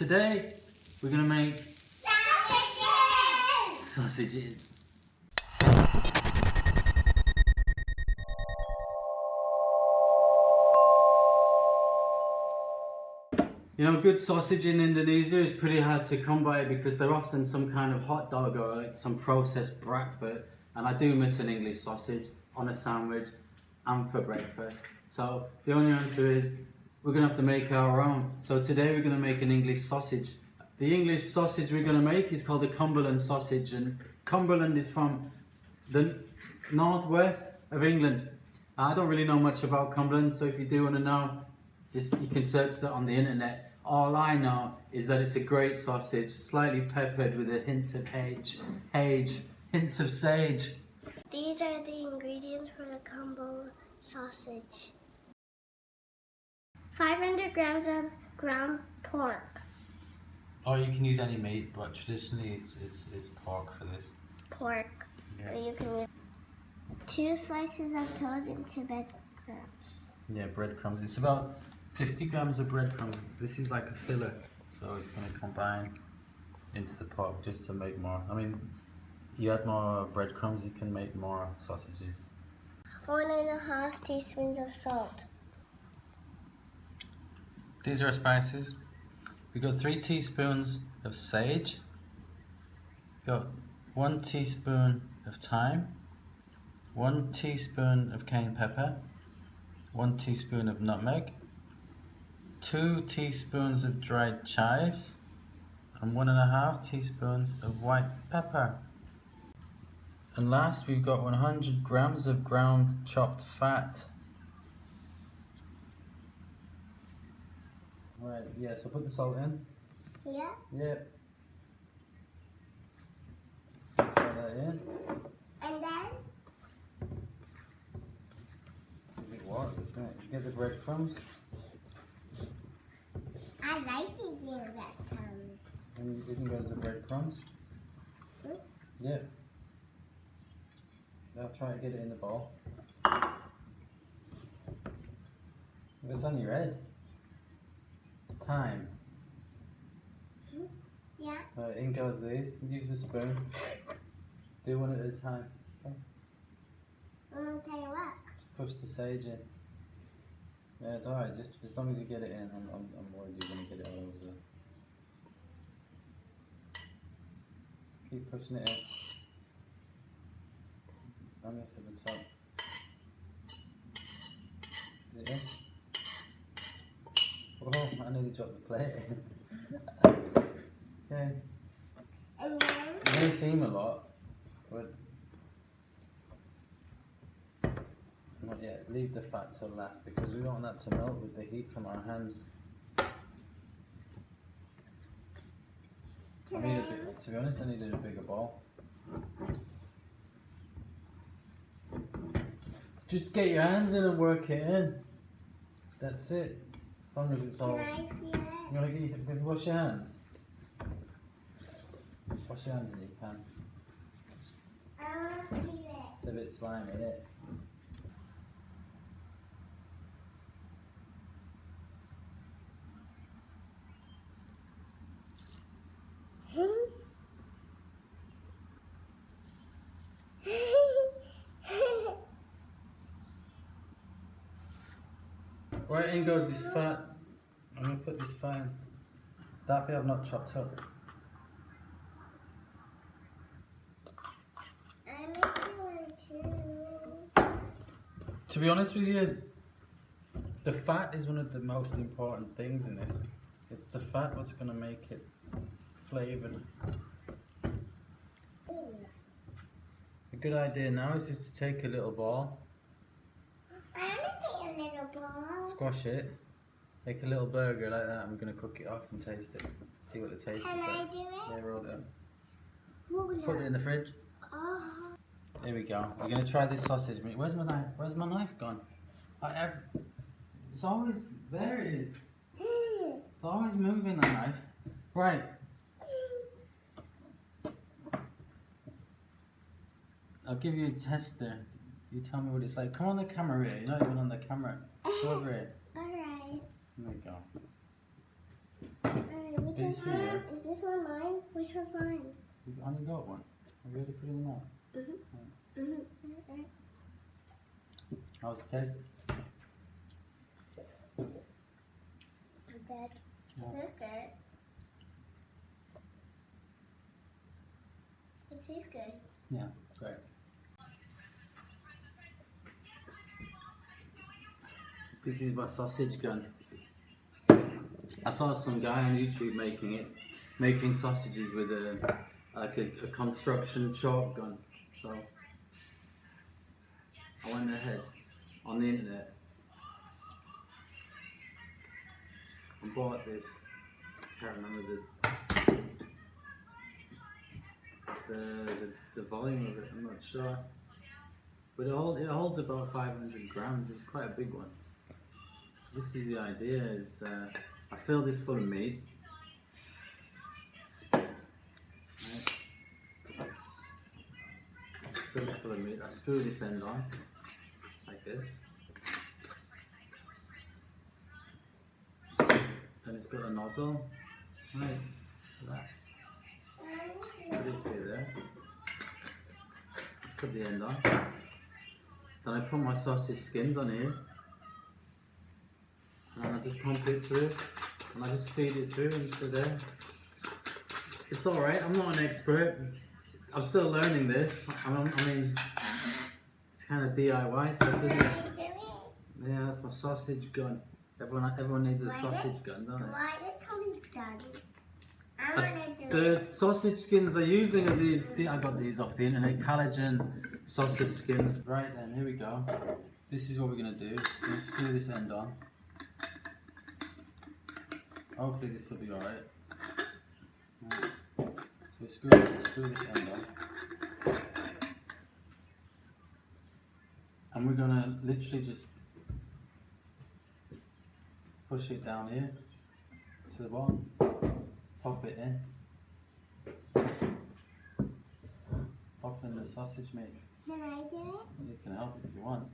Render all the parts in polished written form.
today we're going to make sausages. You know, good sausage in Indonesia is pretty hard to come by because they're often some kind of hot dog or like some processed breakfast, and I do miss an English sausage on a sandwich and for breakfast. So the only answer is we're going to have to make our own. So today we're going to make an English sausage. The English sausage we're going to make is called the Cumberland sausage, and Cumberland is from the northwest of England. I don't really know much about Cumberland, so if you do want to know, you can search that on the internet. All I know is that it's a great sausage, slightly peppered with a hint of hints of sage. These are the ingredients for the Cumberland sausage. 500 grams of ground pork. Or you can use any meat, but traditionally it's pork for this. Pork. Yeah. Or you can use 2 slices of toast into breadcrumbs. Yeah, breadcrumbs. It's about 50 grams of breadcrumbs. This is like a filler, so it's going to combine into the pork just to make more. I mean, you add more breadcrumbs, you can make more sausages. 1.5 teaspoons of salt. These are our spices. We've got 3 teaspoons of sage. We've got 1 teaspoon of thyme, 1 teaspoon of cayenne pepper, 1 teaspoon of nutmeg, 2 teaspoons of dried chives, and 1.5 teaspoons of white pepper. And last, we've got 100 grams of ground chopped fat. Right, yeah, so put the salt in. Yeah? Yeah. Put that in. And then? A bit water, isn't it? Get the breadcrumbs. I like eating breadcrumbs. And you can go to the breadcrumbs. Yeah. Now try to get it in the bowl. It's on your head. Thyme. Yeah. In goes these. Use the spoon. Do one at a time. Okay. I'm gonna tell you what. Just push the sage in. Yeah, it's alright. Just as long as you get it in, I'm worried you're gonna get it all over. Keep pushing it in. And this at the top. Is it in? Oh, I nearly dropped the plate. Okay. And then? It may seem a lot, but not yet. Leave the fat till last because we don't want that to melt with the heat from our hands. To be honest, I needed a bigger bowl. Just get your hands in and work it in. That's it. As long as it's all. Can I feel it? You want to get wash your hands? Wash your hands in your pan. I want to feel it. It's a bit slimy, isn't it? Right in goes this fat. I'm going to put this fat in. That bit I've not chopped up. I make you one too. To be honest with you, the fat is one of the most important things in this. It's the fat what's going to make it flavoured. A good idea now is just to take a little ball, I want to take a little ball. squash it, make a little burger like that, and we're going to cook it off and taste it. See what the taste Can is I like. do it? Yeah, roll it up. Roll Put it in the fridge. Oh. Here we go. We're going to try this sausage. Where's my knife? Where's my knife gone? It's always, there it is. It's always moving, the knife. Right. I'll give you a tester. You tell me what it's like. Come on the camera here. You're not even on the camera. Go over here. Alright. There we go. Alright, piece for you. Is this one mine? Which one's mine? You've only got one. Have you already put it in there? How's it taste? Dad. Yeah. Is it good? It tastes good. Yeah, great. This is my sausage gun. I saw some guy on YouTube making sausages with a construction chalk gun. So I went ahead on the internet and bought this. I can't remember the volume of it. I'm not sure, but it holds about 500 grams. It's quite a big one. So this is the idea: is I fill this full of meat. Right. Fill it full of meat. I screw this end on like this. Then it's got a nozzle. Right. Relax. Put it through there. Put the end on. Then I put my sausage skins on here. And I just pump it through. And I just feed it through into there. It's alright, I'm not an expert. I'm still learning this. I mean, it's kind of DIY stuff, isn't it? Yeah, that's my sausage gun. Everyone needs a sausage gun, don't they? Why you tell me, Daddy? I'm gonna do The sausage skins I'm using are these. I got these off the internet. Collagen sausage skins. Right then, here we go. This is what we're gonna do. We're gonna screw this end on. Hopefully this will be alright. Right. So we screw this end on. And we're gonna literally just push it down here to the bottom. Pop it in. Pop in the sausage meat. Can I do it? You can help if you want.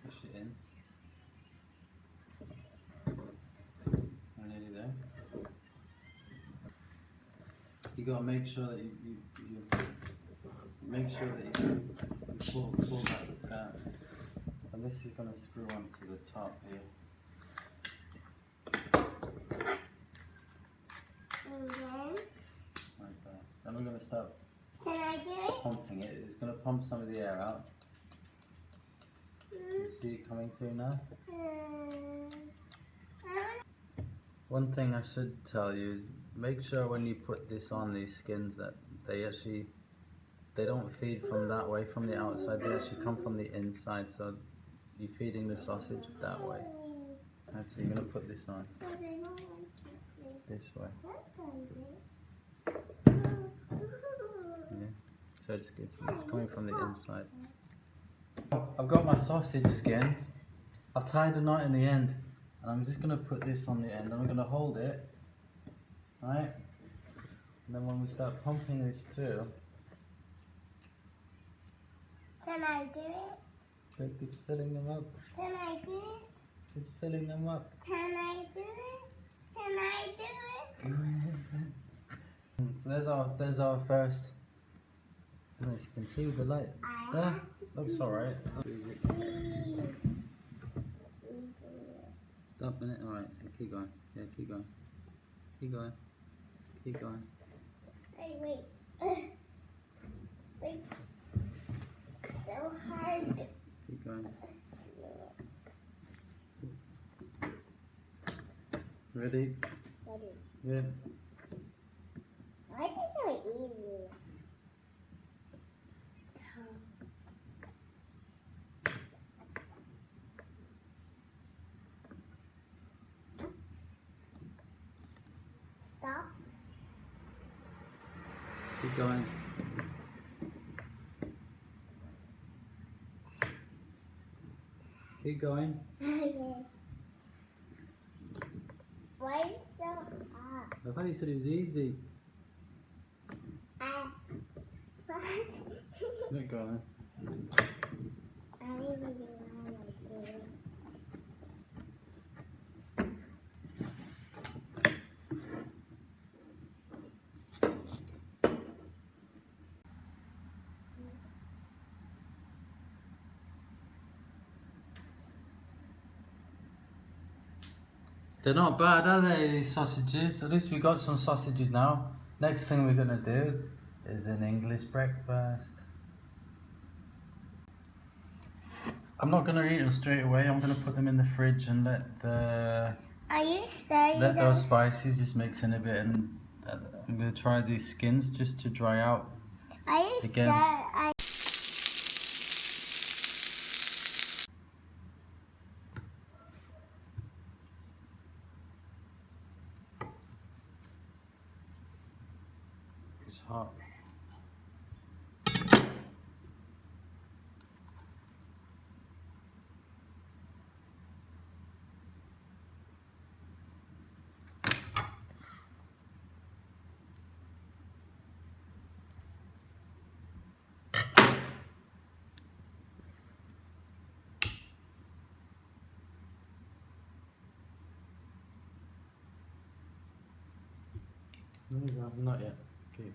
Push it in. We're nearly there. You gotta make sure that you make sure that you pull that down. And this is gonna screw onto the top here. And then, Like that. Then we're gonna start can I do it? pumping it. It's gonna pump some of the air out. You see it coming through now? One thing I should tell you is make sure when you put this on these skins that they don't feed from that way, from the outside. They actually come from the inside, so you're feeding the sausage that way. And so you're gonna put this on this way. Yeah. So it's coming from the inside. I've got my sausage skins. I've tied a knot in the end, and I'm just gonna put this on the end. I'm gonna hold it, right? And then when we start pumping this through, Can I do it? look, it's filling them up. Can I do it? It's filling them up. Can I do it? Can I do it? So there's our first. I don't know if you can see with the light. There, looks alright. Stop a minute. Alright, keep going. Yeah, keep going. Keep going. Keep going. Hey, wait. Like, so hard. Keep going. Ready? Yeah. Why is it so easy? Stop. Keep going. Keep going. Okay. Why is it so hard? I thought you said it was easy. Keep going. I really want to do it. They're not bad, are they, these sausages? At least we got some sausages now. Next thing we're gonna do is an English breakfast. I'm not gonna eat them straight away. I'm gonna put them in the fridge and let Are you saying those spices just mix in a bit, and I'm gonna try these skins just to dry out. Are you Again. It's hot. There you go. Not yet. Okay.